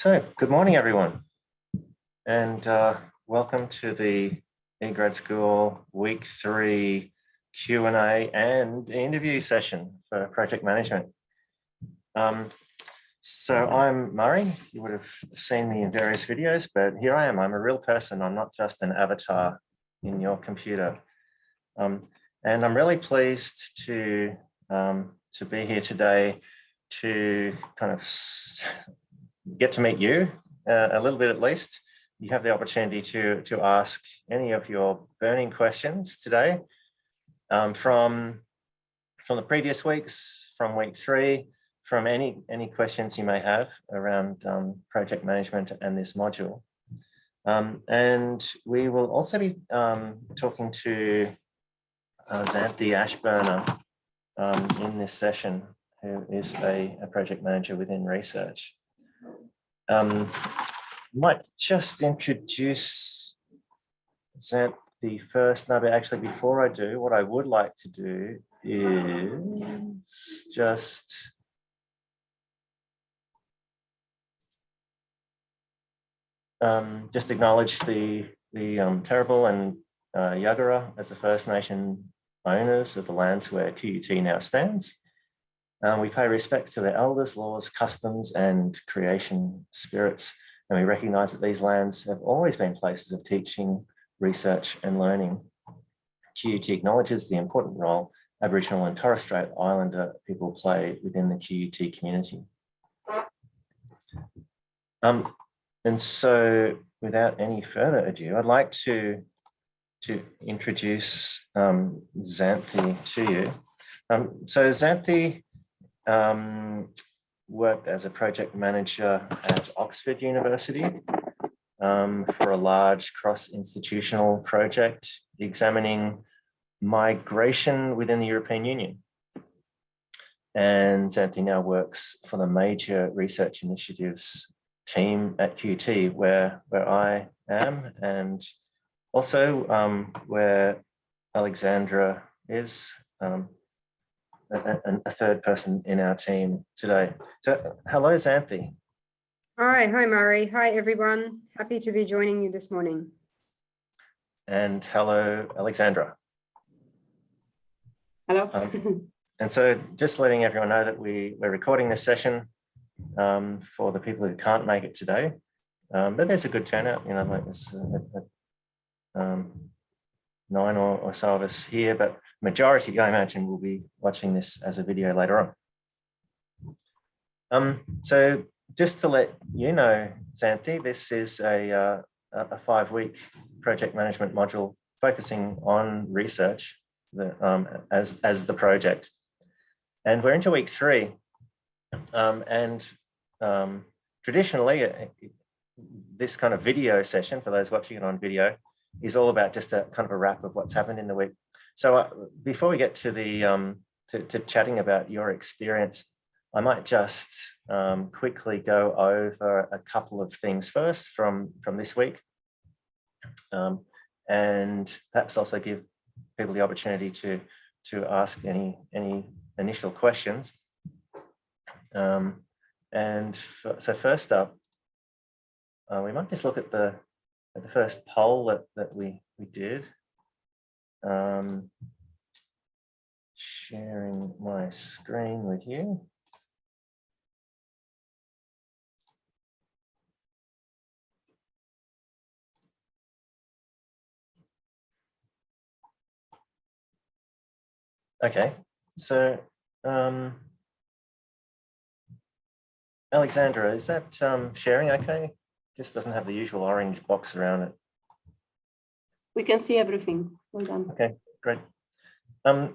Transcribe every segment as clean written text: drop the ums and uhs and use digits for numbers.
So, good morning, everyone, and welcome to the eGrad School Week 3 Q&A and interview session for project management. So I'm Murray. You would have seen me in various videos, but here I am. I'm a real person. I'm not just an avatar in your computer. And I'm really pleased to be here today to kind of get to meet you a little bit at least. You have the opportunity to ask any of your burning questions today from the previous weeks, from week 3, from any questions you may have around project management and this module. And we will also be talking to Xanthi Ashburner in this session, who is a project manager within research. Might just introduce Xanthi first. No, but actually before I do, what I would like to do is just acknowledge the Turrbal and Yagara as the First Nation owners of the lands where QUT now stands. We pay respects to their elders, laws, customs, and creation spirits, and we recognise that these lands have always been places of teaching, research, and learning. QUT acknowledges the important role Aboriginal and Torres Strait Islander people play within the QUT community. And so, without any further ado, I'd like to introduce Xanthi to you. So Xanthi worked as a project manager at Oxford University for a large cross-institutional project examining migration within the European Union. And Xanthi now works for the major research initiatives team at QUT, where I am, and also where Alexandra is, a third person in our team today. So hello, Xanthi. Hi Murray. Hi everyone. Happy to be joining you this morning. And hello, Alexandra. Hello. And so just letting everyone know that we're recording this session for the people who can't make it today. But there's a good turnout, you know, like there's 9 or so of us here, but majority, I imagine, will be watching this as a video later on. So just to let you know, Xanthi, this is a 5-week project management module focusing on research as the project. And we're into week 3. And traditionally, this kind of video session, for those watching it on video, is all about just a kind of a wrap of what's happened in the week. So before we get to the to chatting about your experience, I might just quickly go over a couple of things first from this week, and perhaps also give people the opportunity to ask any initial questions. So first up, we might just look at the first poll that we did. Sharing my screen with you. Okay, so Alexandra, is that sharing okay? Just doesn't have the usual orange box around it. We can see everything. Well done. Okay, great.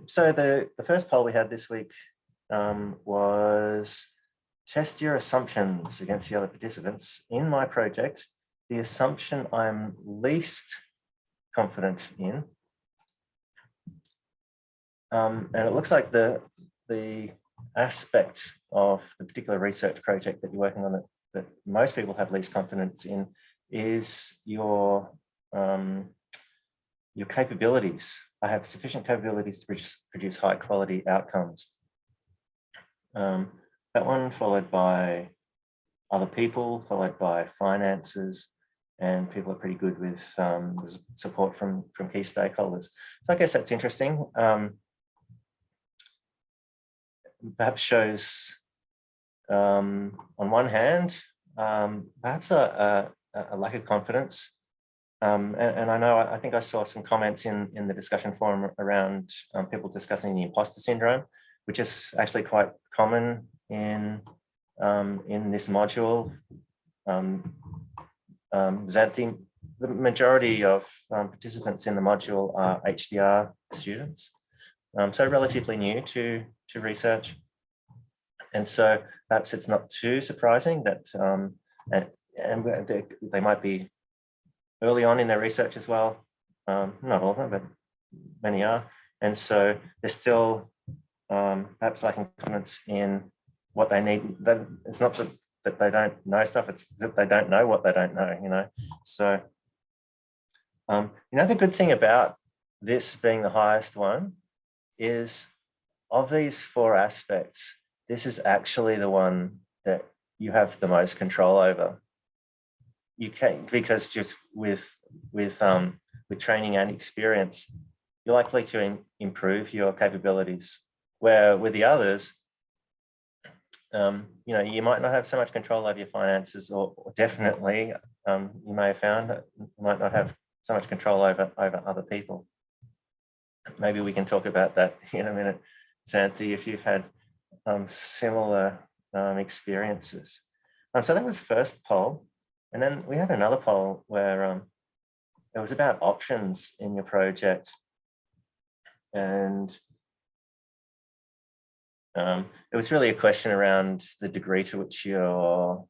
So the first poll we had this week was test your assumptions against the other participants. In my project, the assumption I'm least confident in, and it looks like the aspect of the particular research project that you're working on that most people have least confidence in is your capabilities. I have sufficient capabilities to produce high quality outcomes. That one followed by other people, followed by finances, and people are pretty good with support from key stakeholders. So I guess that's interesting. Perhaps shows, on one hand, perhaps a lack of confidence. And I know, I think I saw some comments in the discussion forum around people discussing the imposter syndrome, which is actually quite common in this module. The majority of participants in the module are HDR students, so relatively new to research. And so perhaps it's not too surprising that and they might be early on in their research as well. Not all of them, but many are. And so they're still perhaps lacking confidence in what they need. That it's not that they don't know stuff, it's that they don't know what they don't know, you know. So, the good thing about this being the highest one is, of these 4 aspects, this is actually the one that you have the most control over. You can, because just with training and experience, you're likely to improve your capabilities. Where with the others, you might not have so much control over your finances, or definitely you may have found that you might not have so much control over other people. Maybe we can talk about that in a minute, Santhi, if you've had similar experiences. So that was the first poll. And then we had another poll where it was about options in your project. And it was really a question around the degree to which you're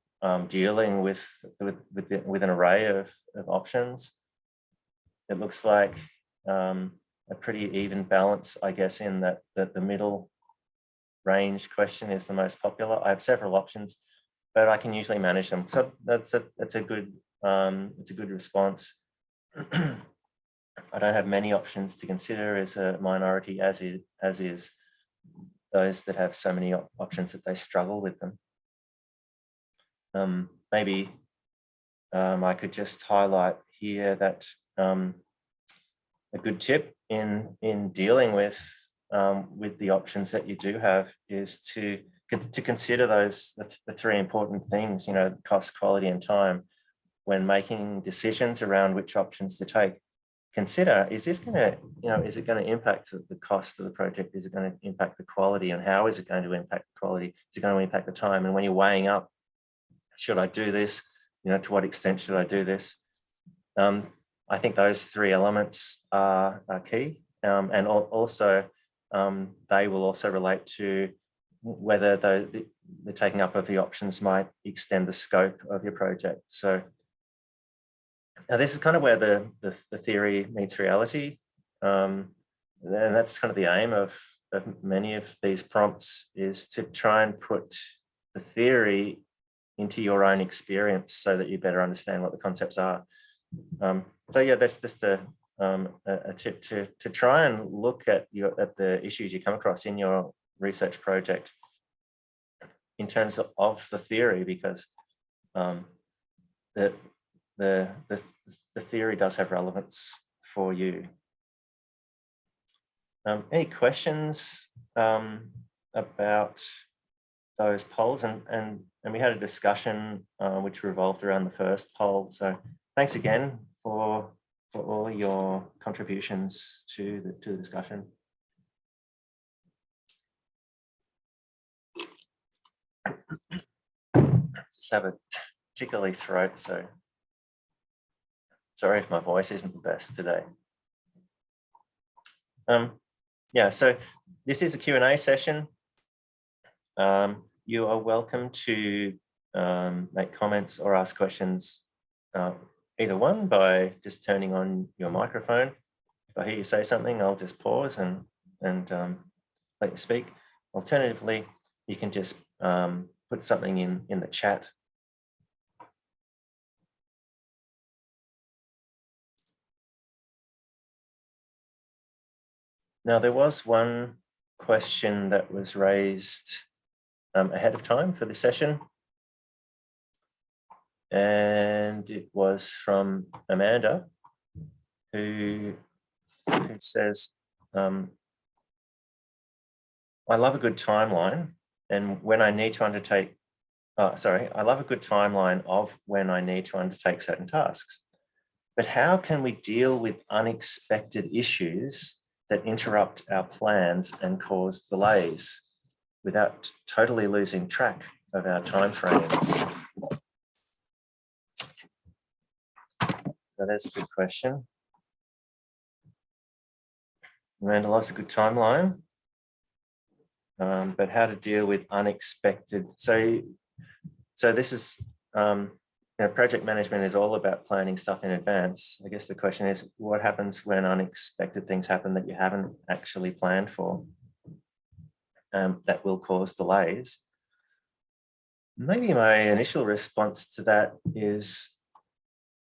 dealing with an array of options. It looks like a pretty even balance, I guess, in that the middle range question is the most popular. I have several options, but I can usually manage them. So that's a good response. I don't have many options to consider as a minority, as is those that have so many options that they struggle with them. Maybe I could just highlight here that a good tip in dealing with the options that you do have is to consider the 3 important things, cost, quality, and time, when making decisions around which options to take. Consider, is this going to, is it going to impact the cost of the project? Is it going to impact the quality? And how is it going to impact the quality? Is it going to impact the time? And when you're weighing up, should I do this? To what extent should I do this? I think those 3 elements are key. And also, they will also relate to whether the taking up of the options might extend the scope of your project. So now this is kind of where the theory meets reality. And that's kind of the aim of many of these prompts, is to try and put the theory into your own experience so that you better understand what the concepts are. So yeah, that's just a tip to try and look at the issues you come across in your research project in terms of the theory, because the theory does have relevance for you. Any questions about those polls? And we had a discussion which revolved around the first poll. So thanks again for all your contributions to the discussion. Just have a tickly throat, so sorry if my voice isn't the best today. Yeah, so this is a Q&A session. You are welcome to make comments or ask questions, either one by just turning on your microphone. If I hear you say something, I'll just pause and let you speak. Alternatively, you can just put something in the chat. Now, there was one question that was raised ahead of time for the session. And it was from Amanda, who says, I love a good timeline, and when I need to undertake, I love a good timeline of when I need to undertake certain tasks. But how can we deal with unexpected issues that interrupt our plans and cause delays without totally losing track of our timeframes? So that's a good question. Amanda loves a good timeline, but how to deal with unexpected. So this is, project management is all about planning stuff in advance. I guess the question is, what happens when unexpected things happen that you haven't actually planned for, that will cause delays? Maybe my initial response to that is,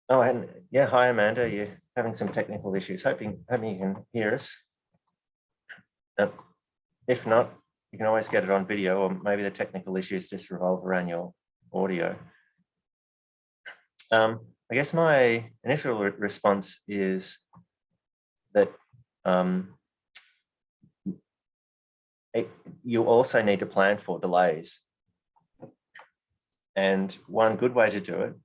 and yeah, hi Amanda, you're having some technical issues. Hoping you can hear us. If not, you can always get it on video, or maybe the technical issues just revolve around your audio. I guess my initial response is that you also need to plan for delays. And one good way to do it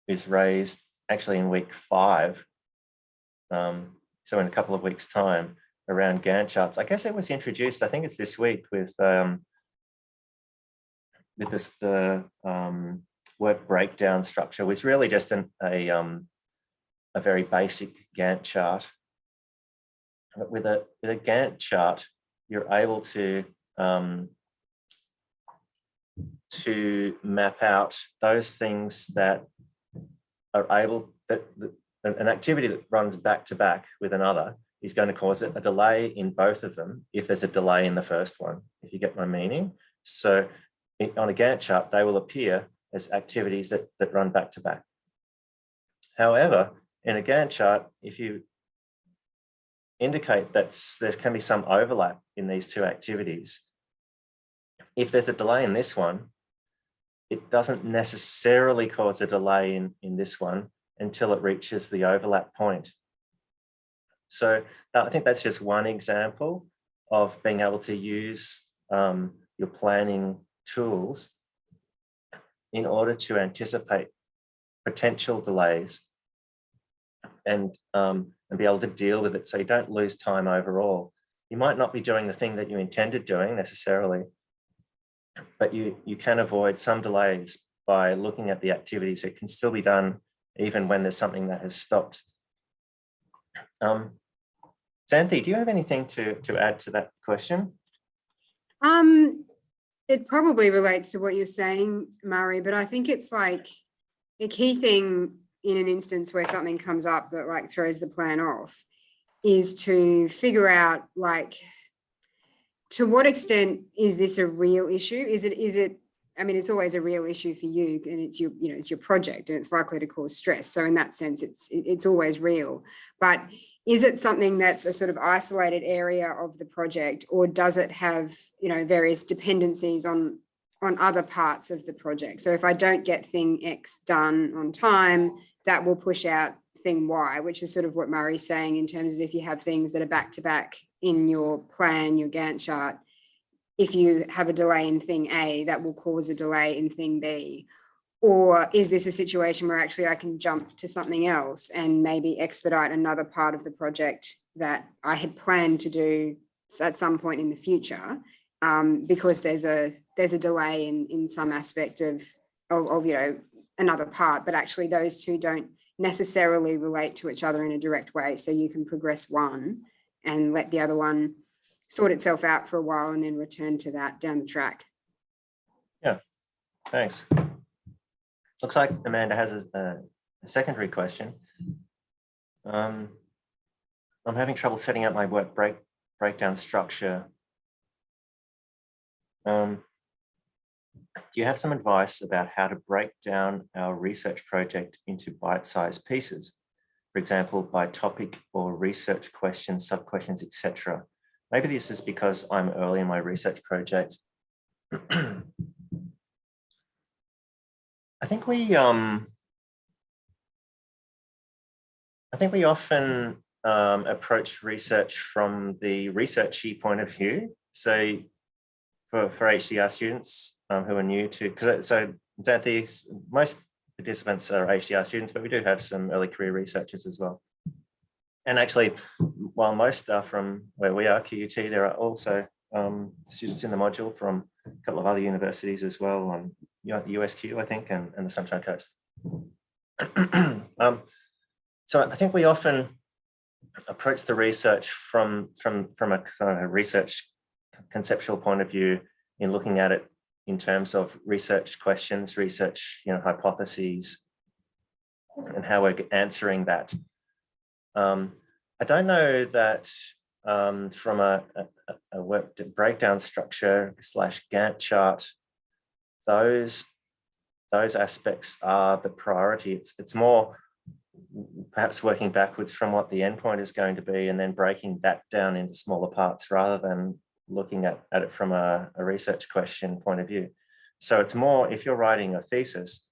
is raised actually in week 5. So in a couple of weeks' time, around Gantt charts. I guess it was introduced, I think it's this week, with the work breakdown structure, which really just a very basic Gantt chart. But with a Gantt chart, you're able to map out those things that are able, an activity that runs back to back with another is going to cause a delay in both of them if there's a delay in the first one, if you get my meaning. So on a Gantt chart, they will appear as activities that run back to back. However, in a Gantt chart, if you indicate that there can be some overlap in these two activities, if there's a delay in this one, it doesn't necessarily cause a delay in this one until it reaches the overlap point. So I think that's just one example of being able to use your planning tools in order to anticipate potential delays and be able to deal with it so you don't lose time overall. You might not be doing the thing that you intended doing necessarily, but you can avoid some delays by looking at the activities that can still be done even when there's something that has stopped. Xanthi, do you have anything to add to that question? It probably relates to what you're saying, Murray, but I think it's like a key thing in an instance where something comes up that like throws the plan off is to figure out like, to what extent is this a real issue? Is it, I mean, it's always a real issue for you, and it's your, it's your project and it's likely to cause stress. So in that sense, it's always real. But is it something that's a sort of isolated area of the project, or does it have, various dependencies on other parts of the project? So if I don't get thing X done on time, that will push out thing Y, which is sort of what Murray's saying in terms of if you have things that are back to back in your plan, your Gantt chart, if you have a delay in thing A, that will cause a delay in thing B. Or is this a situation where actually I can jump to something else and maybe expedite another part of the project that I had planned to do at some point in the future, because there's a delay in some aspect of another part, but actually those two don't necessarily relate to each other in a direct way. So you can progress one and let the other one sort itself out for a while and then return to that down the track. Yeah, thanks. Looks like Amanda has a secondary question. I'm having trouble setting up my work breakdown structure. Do you have some advice about how to break down our research project into bite-sized pieces? For example, by topic or research questions, sub-questions, etc. Maybe this is because I'm early in my research project. I think we I think we often approach research from the researchy point of view. So for HDR students who are new to, so Xanthi, most participants are HDR students, but we do have some early career researchers as well. And actually, while most are from where we are, QUT, there are also students in the module from a couple of other universities as well, on USQ, I think, and the Sunshine Coast. So I think we often approach the research from a research conceptual point of view, in looking at it in terms of research questions, research, hypotheses, and how we're answering that. I don't know that from a work breakdown structure / Gantt chart, those aspects are the priority. It's more perhaps working backwards from what the endpoint is going to be, and then breaking that down into smaller parts, rather than looking at it from a research question point of view. So it's more, if you're writing a thesis,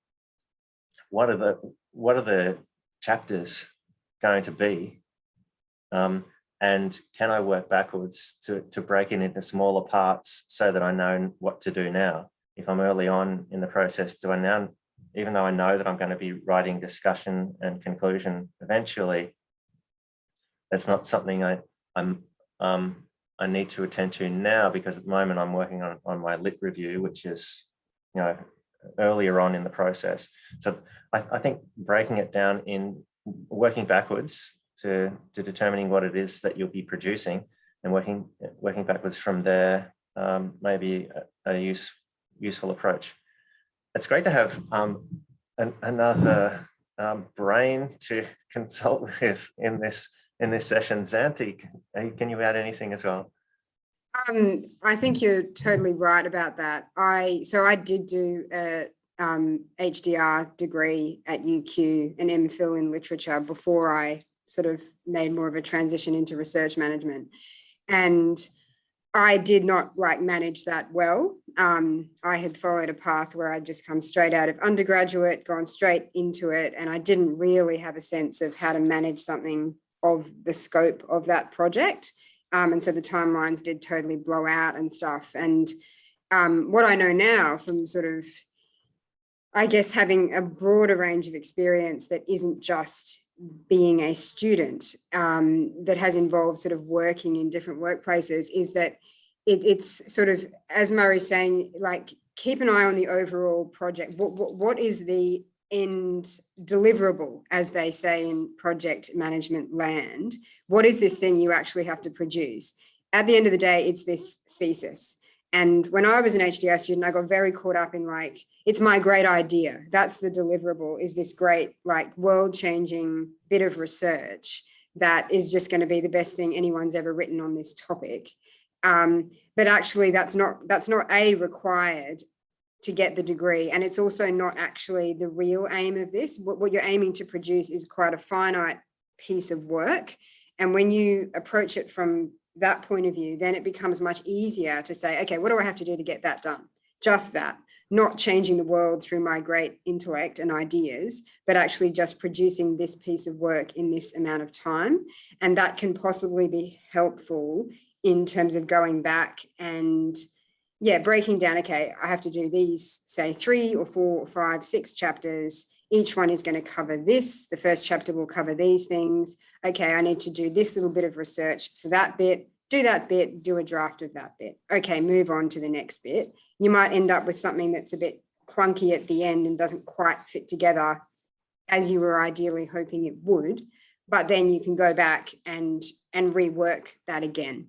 what are the chapters going to be? And can I work backwards to break it into smaller parts so that I know what to do now? If I'm early on in the process, do I now, even though I know that I'm going to be writing discussion and conclusion eventually, that's not something I need to attend to now, because at the moment I'm working on my lit review, which is, earlier on in the process. So I think breaking it down in working backwards to determining what it is that you'll be producing, and working backwards from there may be a useful approach. It's great to have another brain to consult with in this session. Xanthi, can you add anything as well? I think you're totally right about that. So I did do a HDR degree at UQ, an MPhil in literature, before I sort of made more of a transition into research management. And I did not manage that well. I had followed a path where I'd just come straight out of undergraduate, gone straight into it, and I didn't really have a sense of how to manage something of the scope of that project. And so the timelines did totally blow out and stuff. And what I know now from sort of, I guess, having a broader range of experience that isn't just being a student, that has involved sort of working in different workplaces, is that it's sort of, as Murray's saying, keep an eye on the overall project. What is the end deliverable, as they say in project management land? What is this thing you actually have to produce? At the end of the day, it's this thesis. And when I was an HDR student, I got very caught up in it's my great idea. That's the deliverable, is this great, world-changing bit of research that is just going to be the best thing anyone's ever written on this topic. But actually, that's not required to get the degree. And it's also not actually the real aim of this. What you're aiming to produce is quite a finite piece of work. And when you approach it from that point of view, then it becomes much easier to say, okay, what do I have to do to get that done? Just that, not changing the world through my great intellect and ideas, but actually just producing this piece of work in this amount of time. And that can possibly be helpful in terms of going back and breaking down, okay, I have to do these, say 3 or 4 or 5, 6 chapters. Each one is going to cover this. The first chapter will cover these things. Okay, I need to do this little bit of research for that bit, do that bit, do a draft of that bit. Okay, move on to the next bit. You might end up with something that's a bit clunky at the end and doesn't quite fit together as you were ideally hoping it would, but then you can go back and rework that again.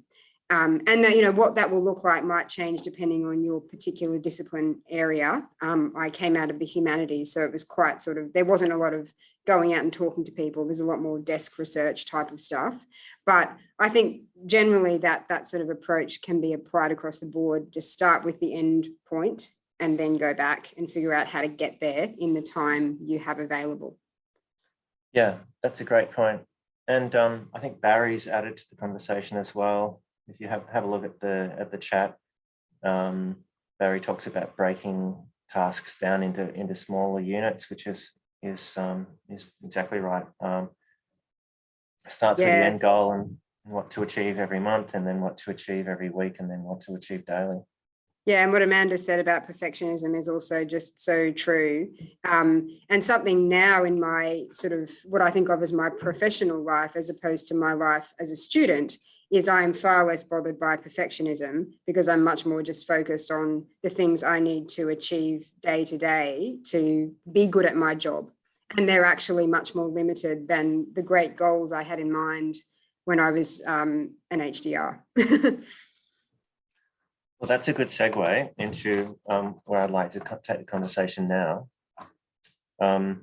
And that, what that will look like might change depending on your particular discipline area. I came out of the humanities, so it was quite there wasn't a lot of going out and talking to people. There's a lot more desk research type of stuff. But I think generally that sort of approach can be applied across the board. Just start with the end point and then go back and figure out how to get there in the time you have available. Yeah, that's a great point. And I think Barry's added to the conversation as well. If you have a look at the chat, Barry talks about breaking tasks down into smaller units, which is exactly right. starts with the Yeah. end goal and what to achieve every month, and then what to achieve every week, and then what to achieve daily. Yeah, and what Amanda said about perfectionism is also just so true. And something now in my sort of what I think of as my professional life, as opposed to my life as a student, is I am far less bothered by perfectionism because I'm much more just focused on the things I need to achieve day to day to be good at my job. And they're actually much more limited than the great goals I had in mind when I was an HDR. Well, that's a good segue into where I'd like to take the conversation now. I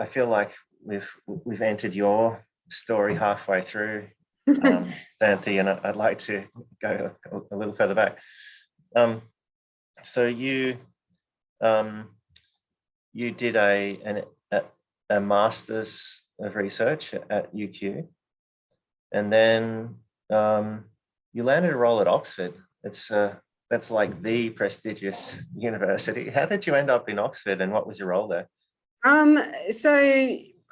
feel like we've entered your story halfway through, Xanthi, and I'd like to go a little further back. So you did a master's of research at UQ, and then you landed a role at Oxford. That's like the prestigious university. How did you end up in Oxford, and what was your role there? So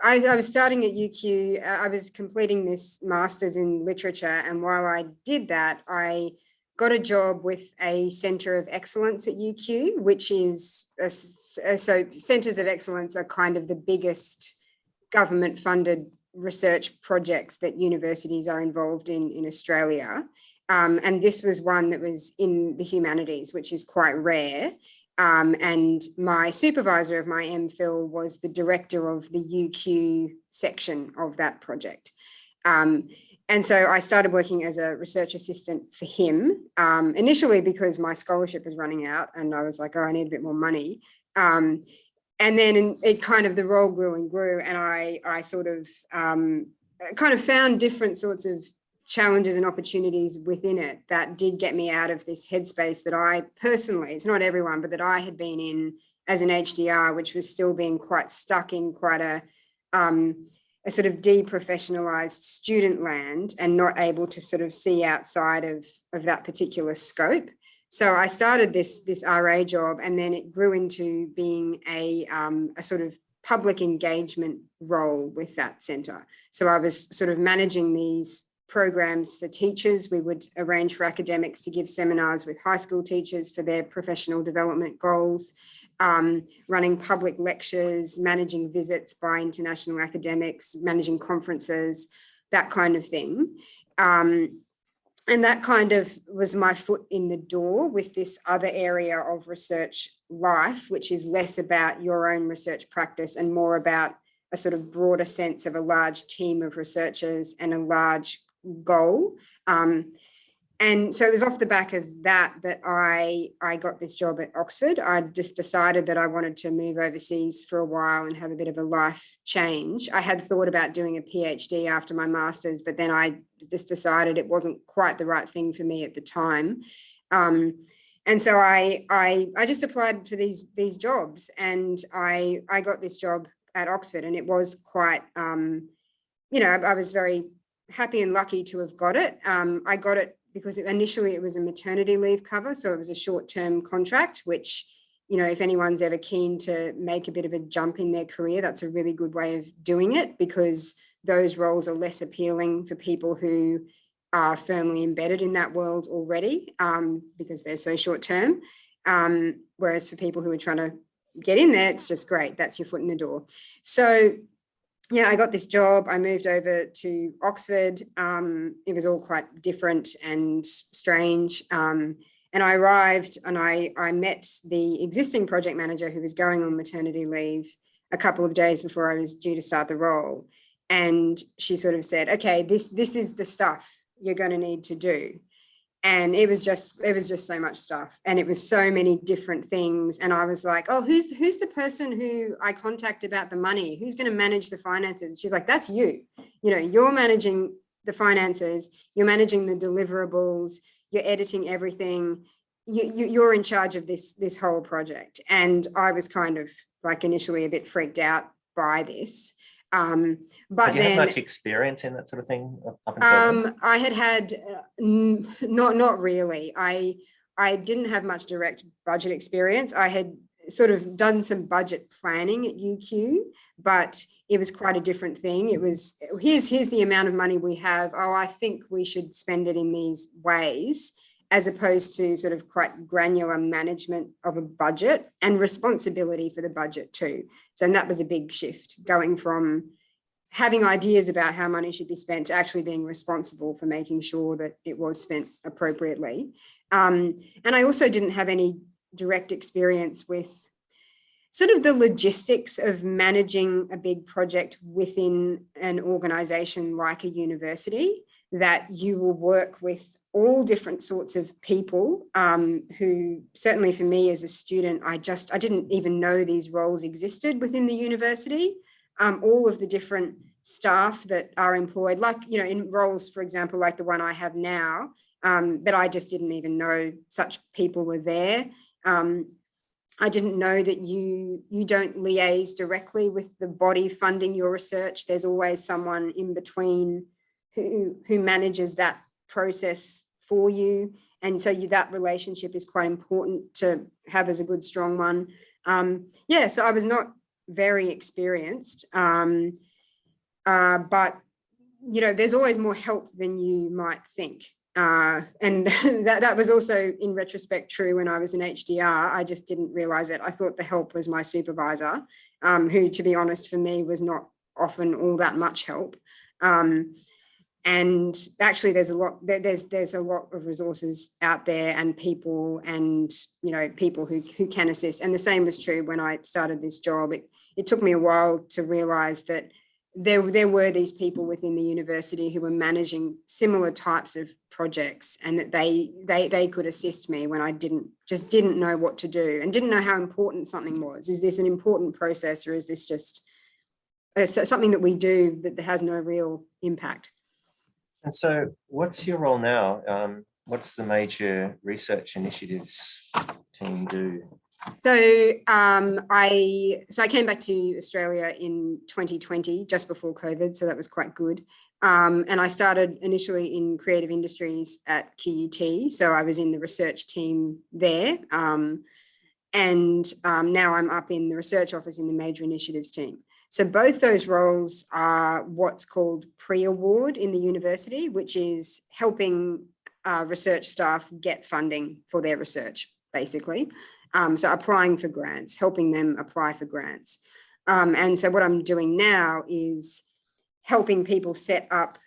I was starting at UQ. I was completing this master's in literature, and while I did that, I got a job with a centre of excellence at UQ, which is so centres of excellence are kind of the biggest government-funded research projects that universities are involved in Australia. And this was one that was in the humanities, which is quite rare. And my supervisor of my MPhil was the director of the UQ section of that project. And so I started working as a research assistant for him, initially because my scholarship was running out and I was like, oh, I need a bit more money. And then it kind of, the role grew and grew, and I sort of kind of found different sorts of challenges and opportunities within it that did get me out of this headspace that I personally, it's not everyone, but that I had been in as an HDR, which was still being quite stuck in quite a sort of deprofessionalized student land and not able to sort of see outside of that particular scope. So I started this RA job, and then it grew into being a sort of public engagement role with that centre. So I was sort of managing these programs for teachers. We would arrange for academics to give seminars with high school teachers for their professional development goals, running public lectures, managing visits by international academics, managing conferences, that kind of thing. And that kind of was my foot in the door with this other area of research life, which is less about your own research practice and more about a sort of broader sense of a large team of researchers and a large goal. And so it was off the back of that I got this job at Oxford. I just decided that I wanted to move overseas for a while and have a bit of a life change. I had thought about doing a PhD after my master's, but then I just decided it wasn't quite the right thing for me at the time. And so I just applied for these jobs, and I got this job at Oxford, and it was quite, I was very happy and lucky to have got it. I got it because initially it was a maternity leave cover. So it was a short-term contract, which, if anyone's ever keen to make a bit of a jump in their career, that's a really good way of doing it, because those roles are less appealing for people who are firmly embedded in that world already, because they're so short-term. Whereas for people who are trying to get in there, it's just great. That's your foot in the door. So yeah, I got this job. I moved over to Oxford. It was all quite different and strange. And I arrived and I met the existing project manager who was going on maternity leave a couple of days before I was due to start the role. And she sort of said, okay, this is the stuff you're going to need to do. And it was just so much stuff, and it was so many different things. And I was like, oh, who's the person who I contact about the money? Who's going to manage the finances? And she's like, that's you. You're managing the finances, you're managing the deliverables, you're editing everything. You're in charge of this whole project. And I was kind of like initially a bit freaked out by this. But Did you then have much experience in that sort of thing up until then? I had not really. I didn't have much direct budget experience. I had sort of done some budget planning at UQ, but it was quite a different thing. It was, here's the amount of money we have. Oh, I think we should spend it in these ways, as opposed to sort of quite granular management of a budget and responsibility for the budget too. So, and that was a big shift, going from having ideas about how money should be spent to actually being responsible for making sure that it was spent appropriately. And I also didn't have any direct experience with sort of the logistics of managing a big project within an organization like a university, that you will work with all different sorts of people who, certainly for me as a student, I didn't even know these roles existed within the university. All of the different staff that are employed, like, you know, in roles, for example, like the one I have now, but I just didn't even know such people were there. I didn't know that you don't liaise directly with the body funding your research. There's always someone in between who manages that process for you. And so that relationship is quite important to have as a good, strong one. So I was not very experienced, but, you know, there's always more help than you might think. And that was also in retrospect true when I was in HDR. I just didn't realize it. I thought the help was my supervisor, who, to be honest, for me was not often all that much help. And actually there's a lot of resources out there, and people, and, you know, people who can assist. And the same was true when I started this job. It took me a while to realize that there were these people within the university who were managing similar types of projects, and that they could assist me when I didn't know what to do and didn't know how important something was. Is this an important process, or is this just something that we do that has no real impact? And so what's your role now? What's the major research initiatives team do? So I came back to Australia in 2020, just before COVID, so that was quite good. And I started initially in creative industries at QUT, so I was in the research team there. And now I'm up in the research office in the major initiatives team. So both those roles are what's called pre-award in the university, which is helping research staff get funding for their research, basically. So applying for grants, helping them apply for grants. And so what I'm doing now is helping people set up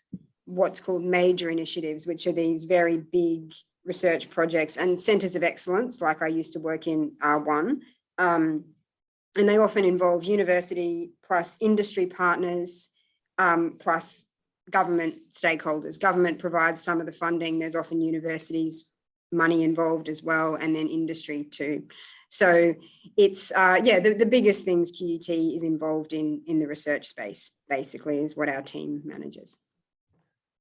what's called major initiatives, which are these very big research projects and centres of excellence, like I used to work in R1. And they often involve university plus industry partners, plus government stakeholders. Government provides some of the funding. There's often universities money involved as well, and then industry too. So it's the biggest things QUT is involved in the research space, basically, is what our team manages.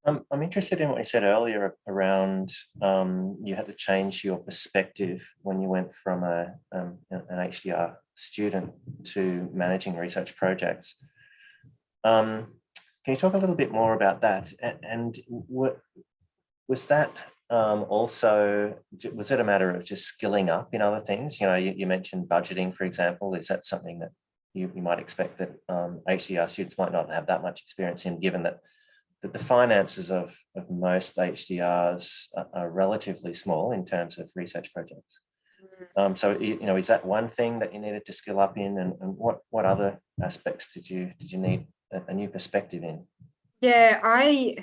I'm interested in what you said earlier around you had to change your perspective when you went from an HDR student to managing research projects. Can you talk a little bit more about that? And what was that? Also, was it a matter of just skilling up in other things? You know, you mentioned budgeting, for example. Is that something that you might expect that HDR students might not have that much experience in, given that the finances of most HDRs are relatively small in terms of research projects? So, you know, is that one thing that you needed to skill up in, and what other aspects did you need a new perspective in? Yeah, I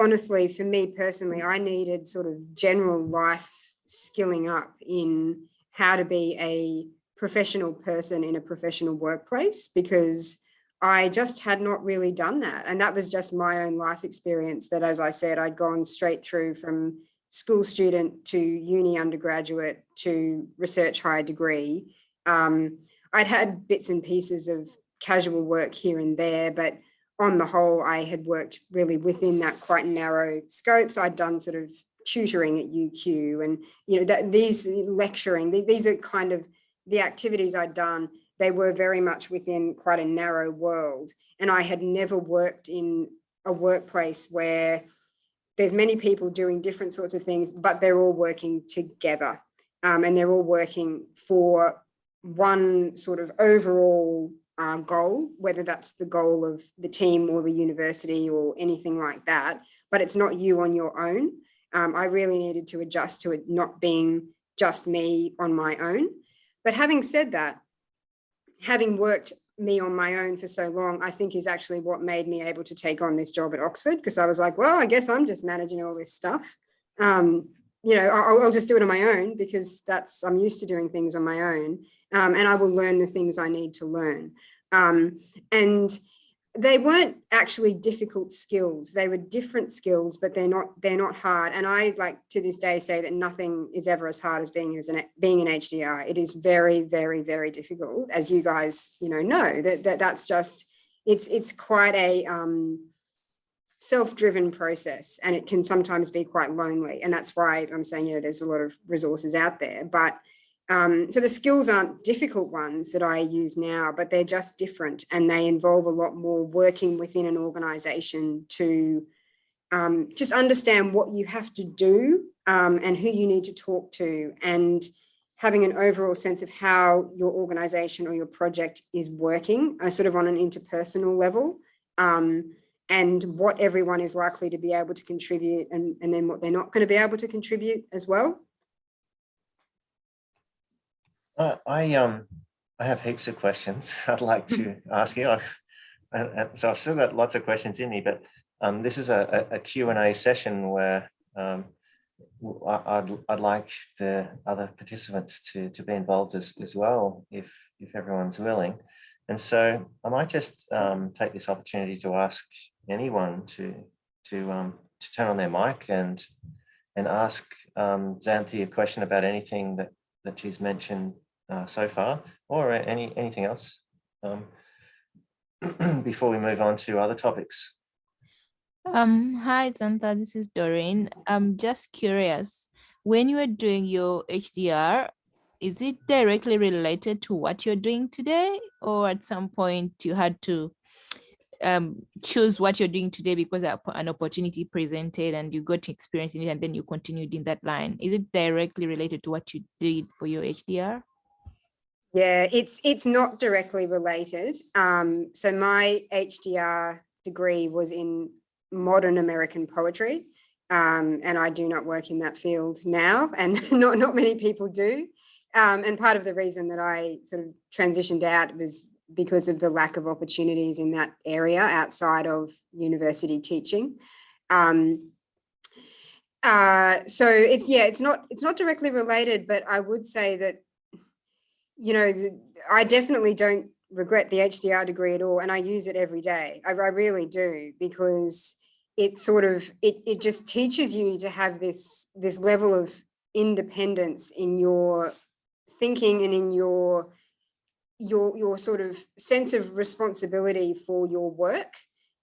honestly, for me personally, I needed sort of general life skilling up in how to be a professional person in a professional workplace, because I just had not really done that. And that was just my own life experience, that, as I said, I'd gone straight through from school student to uni undergraduate to research higher degree. I'd had bits and pieces of casual work here and there, but on the whole, I had worked really within that quite narrow scopes. I'd done sort of tutoring at UQ, and, you know, these lecturing, these are kind of the activities I'd done. They were very much within quite a narrow world. And I had never worked in a workplace where there's many people doing different sorts of things, but they're all working together. and they're all working for one sort of overall goal, whether that's the goal of the team or the university or anything like that, but it's not you on your own. I really needed to adjust to it not being just me on my own. But having said that, having worked me on my own for so long, I think is actually what made me able to take on this job at Oxford, because I was like, well, I guess I'm just managing all this stuff. You know, I'll just do it on my own because I'm used to doing things on my own, and I will learn the things I need to learn. And they weren't actually difficult skills. They were different skills, but they're not hard. And I, like, to this day, say that nothing is ever as hard as being an HDR. It is very, very, very difficult, as you guys, know that's just, it's quite a self-driven process, and it can sometimes be quite lonely. And that's why I'm saying, there's a lot of resources out there, but so the skills aren't difficult ones that I use now, but they're just different, and they involve a lot more working within an organization to just understand what you have to do and who you need to talk to, and having an overall sense of how your organization or your project is working, sort of on an interpersonal level, and what everyone is likely to be able to contribute, and then what they're not going to be able to contribute as well. I have heaps of questions I'd like to ask you. So I've still got lots of questions in me, but this is a Q&A session where I'd like the other participants to be involved as well, if everyone's willing. And so I might just take this opportunity to ask anyone to turn on their mic and ask Xanthi a question about anything that she's mentioned so far, or anything else before we move on to other topics. Hi, Xantha, this is Doreen. I'm just curious, when you are doing your HDR, is it directly related to what you're doing today, or at some point you had to choose what you're doing today because an opportunity presented and you got experience in it and then you continued in that line? Is it directly related to what you did for your HDR? Yeah, it's not directly related. So my HDR degree was in modern American poetry, and I do not work in that field now, and not many people do. And part of the reason that I sort of transitioned out was because of the lack of opportunities in that area outside of university teaching. So it's not directly related, but I would say that, I definitely don't regret the HDR degree at all, and I use it every day. I really do, because it sort of it just teaches you to have this level of independence in your thinking and in your sort of sense of responsibility for your work,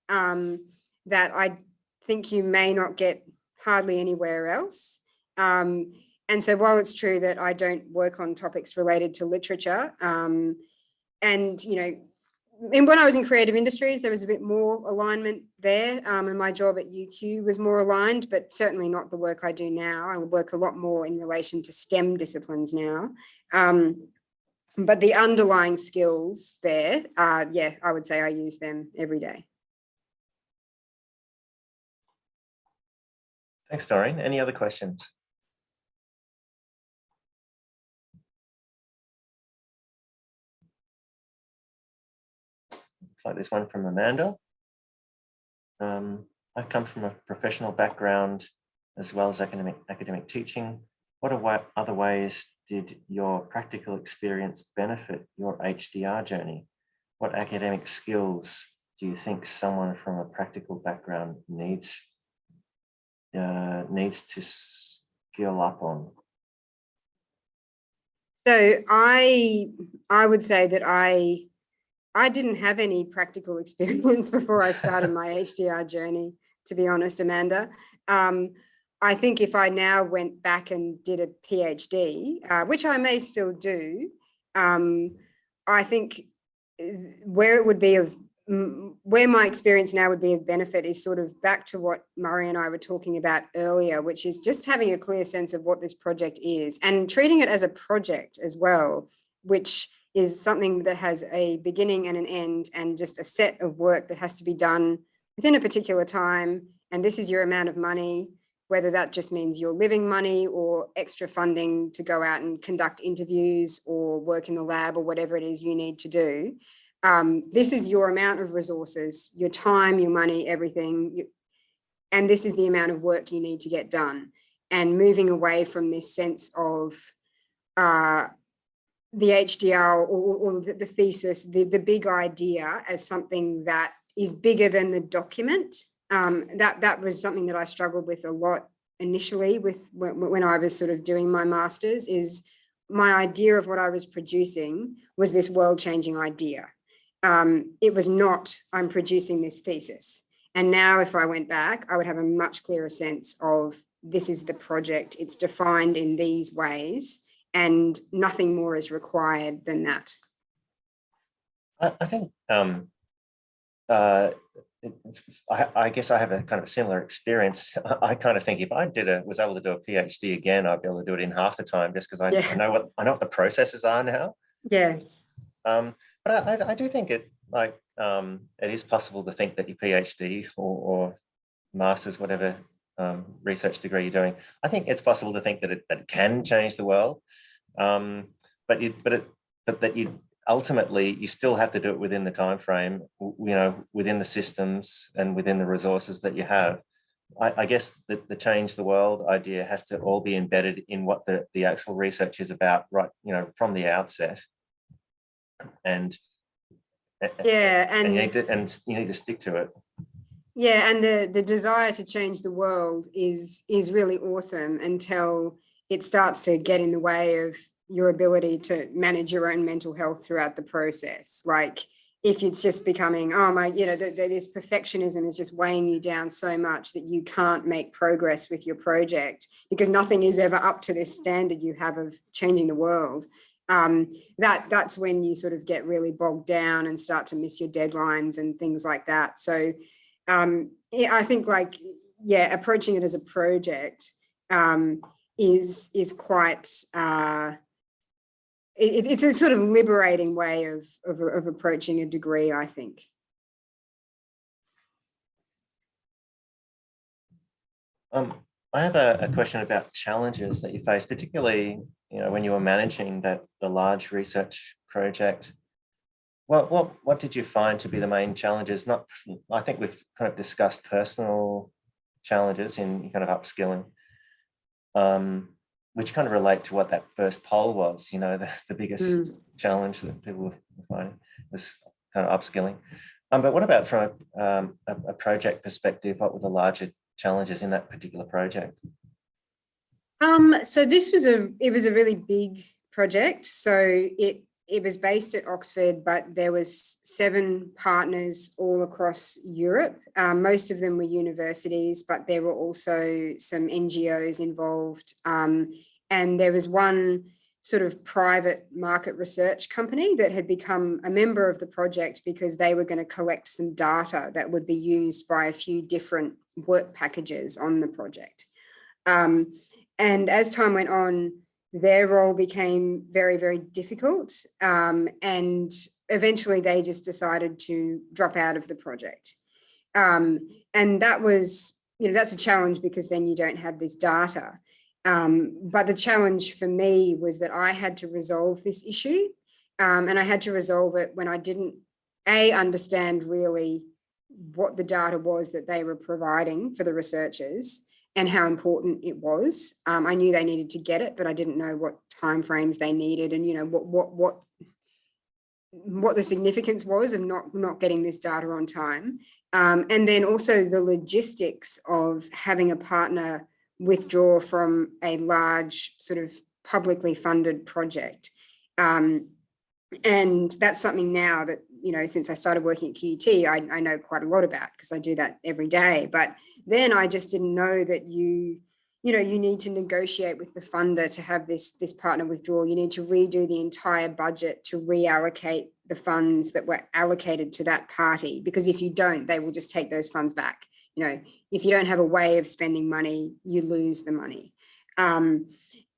that I think you may not get hardly anywhere else. And so while it's true that I don't work on topics related to literature, and, and when I was in creative industries, there was a bit more alignment there, and my job at UQ was more aligned, but certainly not the work I do now. I work a lot more in relation to STEM disciplines now. But the underlying skills there, I would say I use them every day. Thanks, Doreen. Any other questions? Looks like this one from Amanda. I come from a professional background as well as academic teaching. What other ways did your practical experience benefit your HDR journey? What academic skills do you think someone from a practical background needs to skill up on? So I would say that I didn't have any practical experience before I started my HDR journey, to be honest, Amanda. I think if I now went back and did a PhD, which I may still do, I think where it would be of where my experience now would be of benefit is sort of back to what Murray and I were talking about earlier, which is just having a clear sense of what this project is and treating it as a project as well, which is something that has a beginning and an end and just a set of work that has to be done within a particular time. And this is your amount of money, whether that just means your living money or extra funding to go out and conduct interviews or work in the lab or whatever it is you need to do. This is your amount of resources, your time, your money, everything. And this is the amount of work you need to get done. And moving away from this sense of the HDR or the thesis, the big idea as something that is bigger than the document. That was something that I struggled with a lot initially with when I was sort of doing my master's, is my idea of what I was producing was this world-changing idea. It was not, I'm producing this thesis. And now if I went back, I would have a much clearer sense of this is the project, it's defined in these ways, and nothing more is required than that. I think I guess I have a kind of a similar experience. I kind of think if I was able to do a PhD again, I'd be able to do it in half the time, just because I know what the processes are now. Yeah. But I do think it is possible to think that your PhD or master's, whatever research degree you're doing, I think it's possible to think that it can change the world. But that you ultimately you still have to do it within the time frame, within the systems and within the resources that you have. I guess the change the world idea has to all be embedded in what the actual research is about, right? From the outset. And you need to stick to it. Yeah, and the desire to change the world is really awesome until it starts to get in the way of your ability to manage your own mental health throughout the process. Like if it's just becoming, this perfectionism is just weighing you down so much that you can't make progress with your project because nothing is ever up to this standard you have of changing the world. That's when you sort of get really bogged down and start to miss your deadlines and things like that. So I think approaching it as a project is quite it's a sort of liberating way of approaching a degree, I think. I have a question about challenges that you face, particularly when you were managing the large research project. What did you find to be the main challenges? I think we've kind of discussed personal challenges in kind of upskilling, which kind of relate to what that first poll was. The biggest challenge that people were finding was kind of upskilling. But what about from a project perspective? What were the larger challenges in that particular project? So this was a really big project. So it was based at Oxford, but there was 7 partners all across Europe. Most of them were universities, but there were also some NGOs involved. And there was one sort of private market research company that had become a member of the project because they were going to collect some data that would be used by a few different work packages on the project. And as time went on, their role became very, very difficult. And eventually they just decided to drop out of the project. And that was, that's a challenge because then you don't have this data. But the challenge for me was that I had to resolve this issue. And I had to resolve it when I didn't, understand really what the data was that they were providing for the researchers and how important it was. I knew they needed to get it, but I didn't know what timeframes they needed and what the significance was of not getting this data on time. And then also the logistics of having a partner withdraw from a large sort of publicly funded project. And that's something now that, since I started working at QUT, I know quite a lot about because I do that every day. But then I just didn't know that you need to negotiate with the funder to have this partner withdraw. You need to redo the entire budget to reallocate the funds that were allocated to that party, because if you don't, they will just take those funds back. You know, if you don't have a way of spending money, you lose the money. And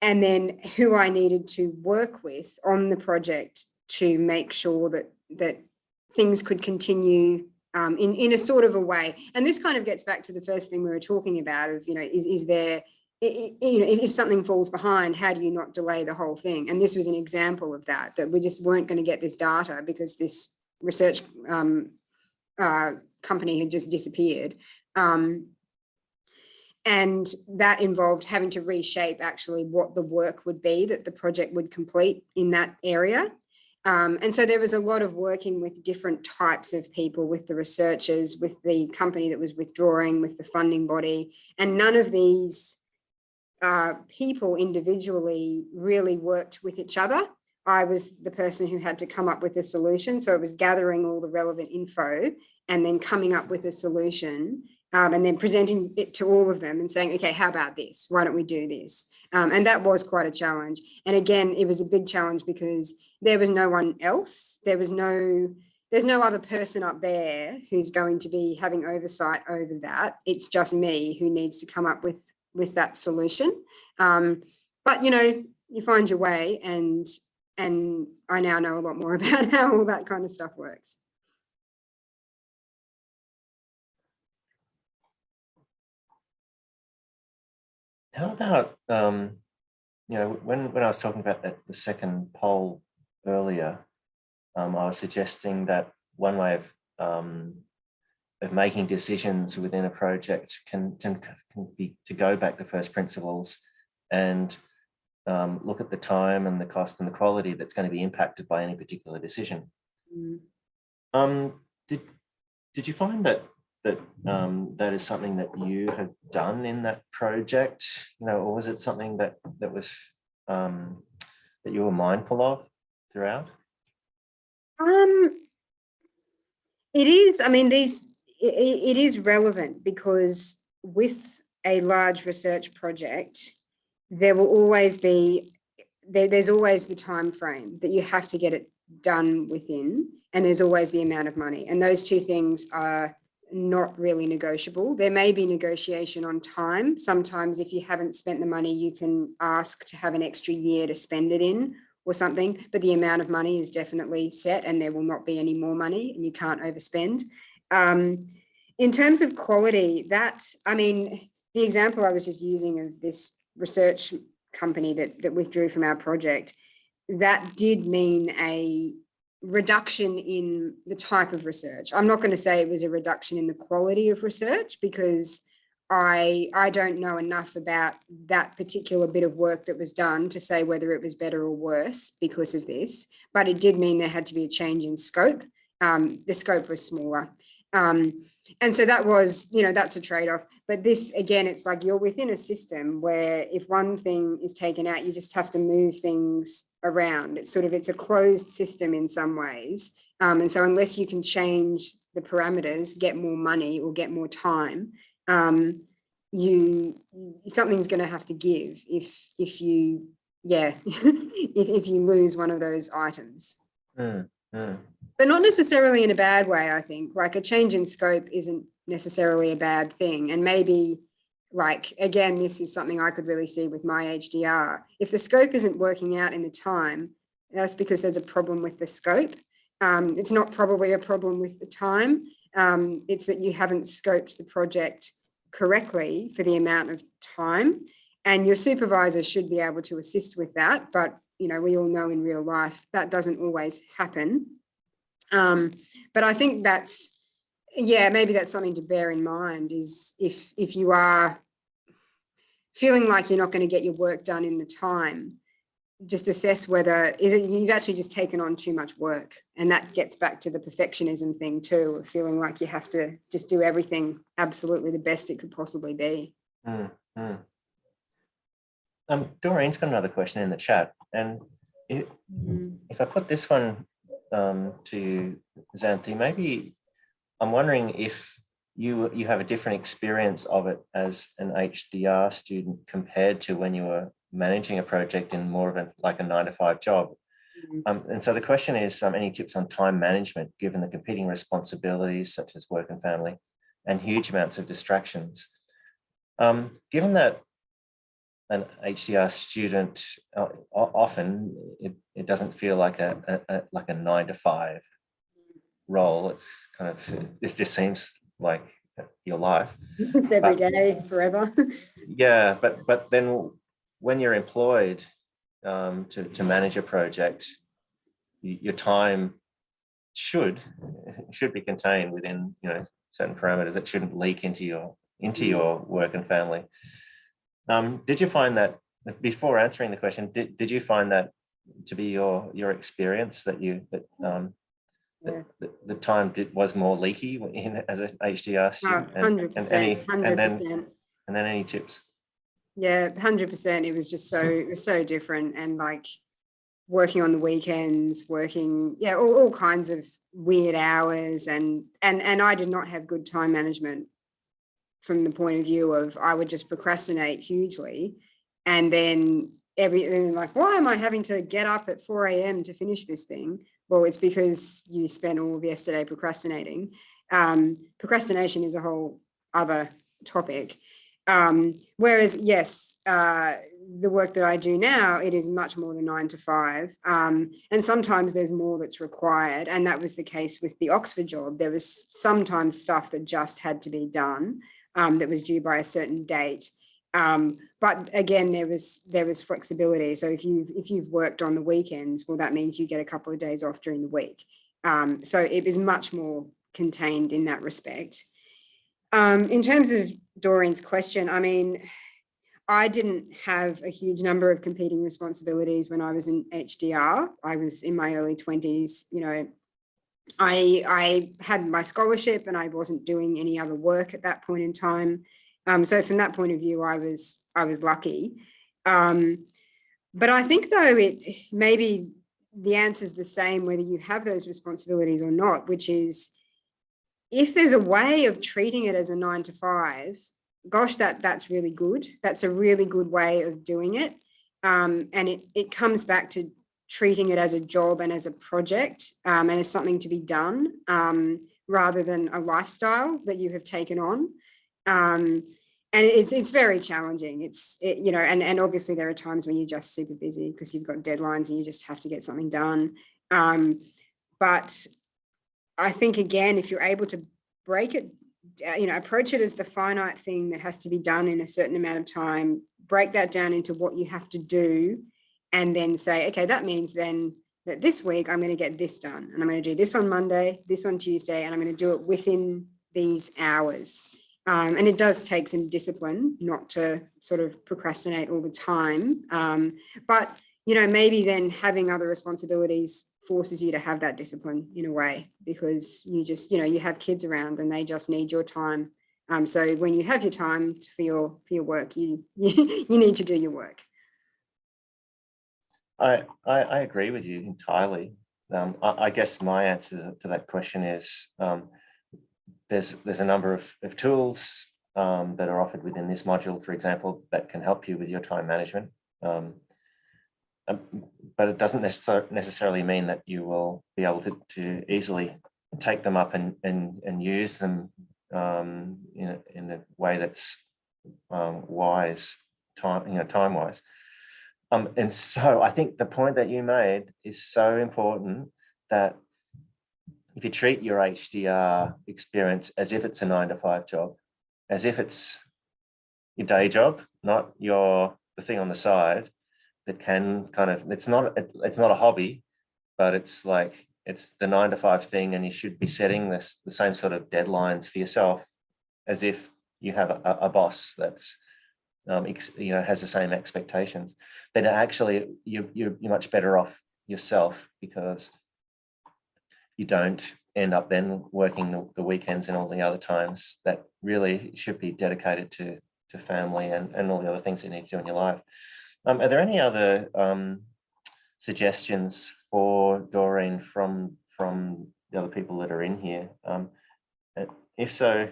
then who I needed to work with on the project to make sure that things could continue in a sort of a way. And this kind of gets back to the first thing we were talking about of, you know, is there, you know, if something falls behind, how do you not delay the whole thing? And this was an example of that we just weren't going to get this data because this research company had just disappeared. And that involved having to reshape actually what the work would be that the project would complete in that area. And so there was a lot of working with different types of people, with the researchers, with the company that was withdrawing, with the funding body, and none of these people individually really worked with each other. I was the person who had to come up with a solution. So it was gathering all the relevant info and then coming up with a solution. And then presenting it to all of them and saying, okay, how about this? Why don't we do this? And that was quite a challenge. And again, it was a big challenge because there was no one else. There's no other person up there who's going to be having oversight over that. It's just me who needs to come up with that solution. But, you know, you find your way, and I now know a lot more about how all that kind of stuff works. How about, you know, when I was talking about the second poll earlier, I was suggesting that one way of making decisions within a project can be to go back to first principles and look at the time and the cost and the quality that's going to be impacted by any particular decision. Did you find that that is something that you have done in that project, you know, or was it something that was that you were mindful of throughout? It is. I mean, it is relevant because with a large research project, there will always be there's always the time frame that you have to get it done within, and there's always the amount of money, and those two things are not really negotiable. There may be negotiation on time. Sometimes if you haven't spent the money, you can ask to have an extra year to spend it in or something, but the amount of money is definitely set and there will not be any more money and you can't overspend. In terms of quality, I mean, the example I was just using of this research company that withdrew from our project, that did mean a reduction in the type of research. I'm not going to say it was a reduction in the quality of research because I don't know enough about that particular bit of work that was done to say whether it was better or worse because of this, but it did mean there had to be a change in scope. The scope was smaller. And so that was, you know, that's a trade-off. But this, again, it's like you're within a system where if one thing is taken out, you just have to move things around. It's a closed system in some ways. And so unless you can change the parameters, get more money or get more time, something's going to have to give if you if you lose one of those items. But not necessarily in a bad way. I think like a change in scope isn't necessarily a bad thing. And maybe, like, again, this is something I could really see with my HDR. If the scope isn't working out in the time, that's because there's a problem with the scope. It's not probably a problem with the time. It's that you haven't scoped the project correctly for the amount of time, and your supervisor should be able to assist with that. But, you know, we all know in real life that doesn't always happen. But I think maybe that's something to bear in mind, is if you are feeling like you're not going to get your work done in the time, just assess whether you've actually just taken on too much work. And that gets back to the perfectionism thing too, of feeling like you have to just do everything absolutely the best it could possibly be. Doreen's got another question in the chat, and if I put this one to you, Xanthi, maybe I'm wondering if you have a different experience of it as an HDR student compared to when you were managing a project in more of like a 9-to-5 job. And so the question is, any tips on time management, given the competing responsibilities such as work and family and huge amounts of distractions? Given that an HDR student, often it doesn't feel like a 9-to-5 role. It's kind of, it just seems like your life. Every day, forever. Yeah, but then when you're employed to manage a project, your time should be contained within certain parameters. It shouldn't leak into your work and family. Did you find that, before answering the question, did you find that to be your experience, that the time was more leaky as an HDR student? 100%, 100%. And then any tips? Yeah, 100%. It was just so different, and like working on the weekends, working, all kinds of weird hours, and I did not have good time management from the point of view of I would just procrastinate hugely, and then everything like, why am I having to get up at 4 a.m. to finish this thing? Well, it's because you spent all of yesterday procrastinating. Procrastination is a whole other topic. Whereas, yes, the work that I do now, it is much more than 9-to-5. And sometimes there's more that's required. And that was the case with the Oxford job. There was sometimes stuff that just had to be done, that was due by a certain date. But again, there was flexibility. So if you've worked on the weekends, well, that means you get a couple of days off during the week. So it was much more contained in that respect. In terms of Doreen's question, I mean, I didn't have a huge number of competing responsibilities when I was in HDR. I was in my early 20s. I had my scholarship and I wasn't doing any other work at that point in time. So from that point of view, I was lucky. But I think though maybe the answer is the same whether you have those responsibilities or not, which is if there's a way of treating it as a 9-to-5, gosh, that's really good. That's a really good way of doing it. And it comes back to treating it as a job and as a project, and as something to be done, rather than a lifestyle that you have taken on. And it's very challenging. And obviously there are times when you're just super busy because you've got deadlines and you just have to get something done. But I think, again, if you're able to break it, approach it as the finite thing that has to be done in a certain amount of time, break that down into what you have to do, and then say, okay, that means then that this week I'm going to get this done, and I'm going to do this on Monday, this on Tuesday, and I'm going to do it within these hours. And it does take some discipline not to sort of procrastinate all the time. But, maybe then having other responsibilities forces you to have that discipline in a way, because you just, you have kids around and they just need your time. So when you have your time for your work, you need to do your work. I agree with you entirely. I guess my answer to that question is there's a number of tools that are offered within this module, for example, that can help you with your time management. But it doesn't necessarily mean that you will be able to easily take them up and use them in a way that's wise, time-wise. And so I think the point that you made is so important, that if you treat your HDR experience as if it's a 9-to-5 job, as if it's your day job, not the thing on the side that can kind of, it's not a hobby, but it's like, it's the 9-to-5 thing, and you should be setting the same sort of deadlines for yourself as if you have a boss that's has the same expectations. Then actually you're much better off yourself, because you don't end up then working the weekends and all the other times that really should be dedicated to family and all the other things you need to do in your life. Are there any other suggestions for Doreen from the other people that are in here? If so,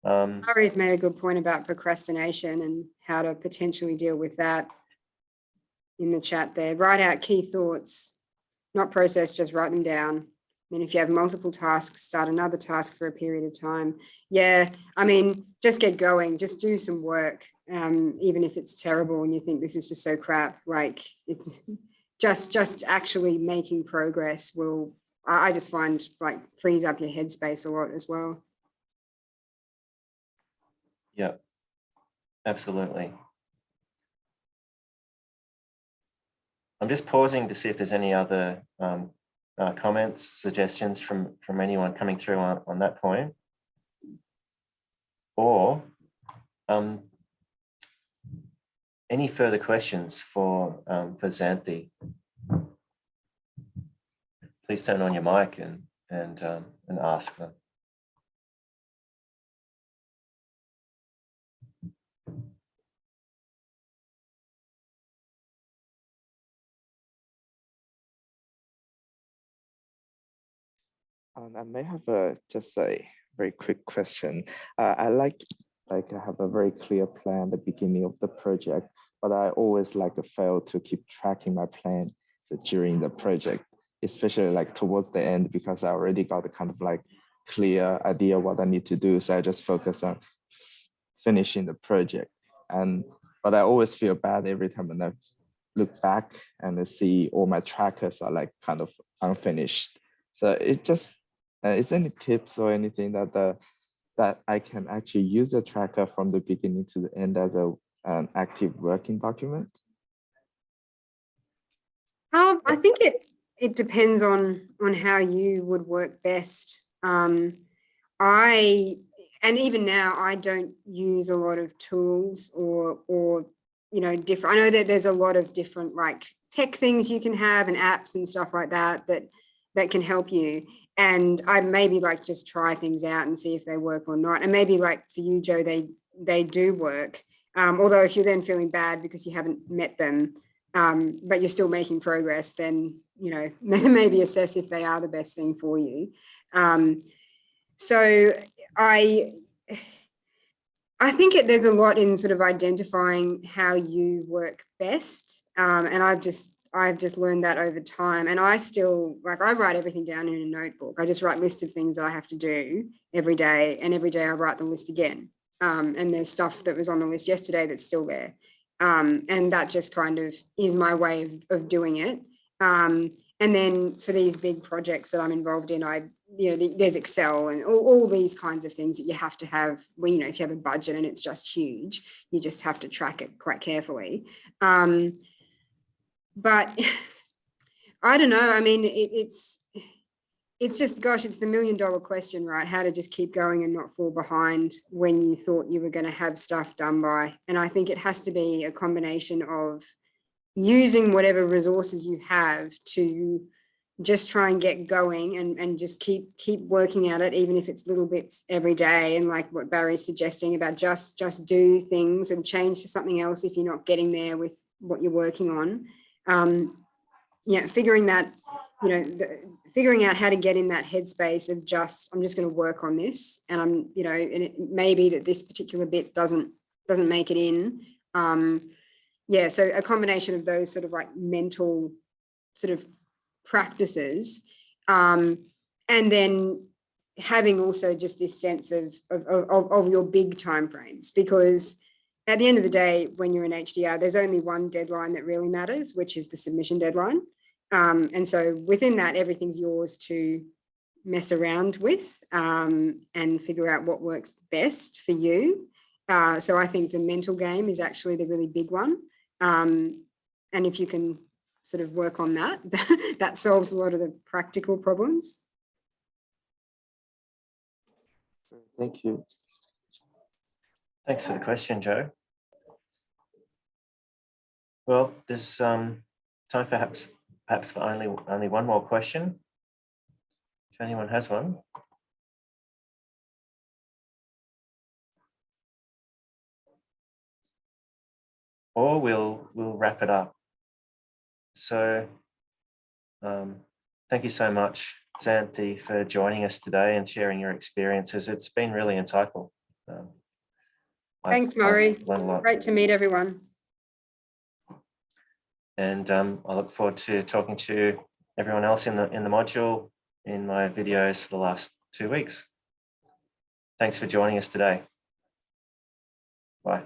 Ari's made a good point about procrastination and how to potentially deal with that in the chat there. Write out key thoughts not process, just write them down. And if you have multiple tasks, start another task for a period of time. Yeah, I mean, just get going, just do some work, even if it's terrible and you think this is just so crap. Like, it's just actually making progress will, I just find, like, frees up your headspace a lot as well. Yeah, absolutely. I'm just pausing to see if there's any other comments, suggestions from anyone coming through on that point, or any further questions for Xanthi. Please turn on your mic and ask them. I may have just a very quick question. I like I have a very clear plan at the beginning of the project, but I always like to fail to keep tracking my plan during the project, especially like towards the end, because I already got a kind of like clear idea what I need to do. So I just focus on finishing the project. But I always feel bad every time when I look back and I see all my trackers are like kind of unfinished. So it just, is there any tips or anything that that I can actually use the tracker from the beginning to the end as an active working document? I think it depends on how you would work best. And even now I don't use a lot of tools or different. I know that there's a lot of different like tech things you can have and apps and stuff like that can help you. And I maybe like just try things out and see if they work or not. And maybe like for you, Joe, they do work. Although if you're then feeling bad because you haven't met them, but you're still making progress, then, maybe assess if they are the best thing for you. So I think there's a lot in sort of identifying how you work best. And I've just learned that over time. And I still, like, I write everything down in a notebook. I just write lists of things that I have to do every day. And every day I write the list again. And there's stuff that was on the list yesterday that's still there. And that just kind of is my way of doing it. And then for these big projects that I'm involved in, there's Excel and all these kinds of things that you have to have. Well, if you have a budget and it's just huge, you just have to track it quite carefully. But I don't know. I mean, it's just, gosh, it's the $1 million question, right? How to just keep going and not fall behind when you thought you were going to have stuff done by. And I think it has to be a combination of using whatever resources you have to just try and get going and just keep working at it, even if it's little bits every day. And like what Barry's suggesting about just do things and change to something else if you're not getting there with what you're working on. Figuring out how to get in that headspace of I'm just going to work on this, and and it may be that this particular bit doesn't make it in. So a combination of those sort of like mental sort of practices, and then having also just this sense of your big timeframes, because at the end of the day, when you're in HDR, there's only one deadline that really matters, which is the submission deadline. And so within that, everything's yours to mess around with and figure out what works best for you. So I think the mental game is actually the really big one. And if you can sort of work on that, that solves a lot of the practical problems. Thank you. Thanks for the question, Joe. Well, there's time perhaps for only one more question, if anyone has one. Or we'll wrap it up. So thank you so much, Xanthi, for joining us today and sharing your experiences. It's been really insightful. Thanks, Murray. I've learned a lot. Great to meet everyone. And I look forward to talking to everyone else in the module in my videos for the last 2 weeks. Thanks for joining us today. Bye.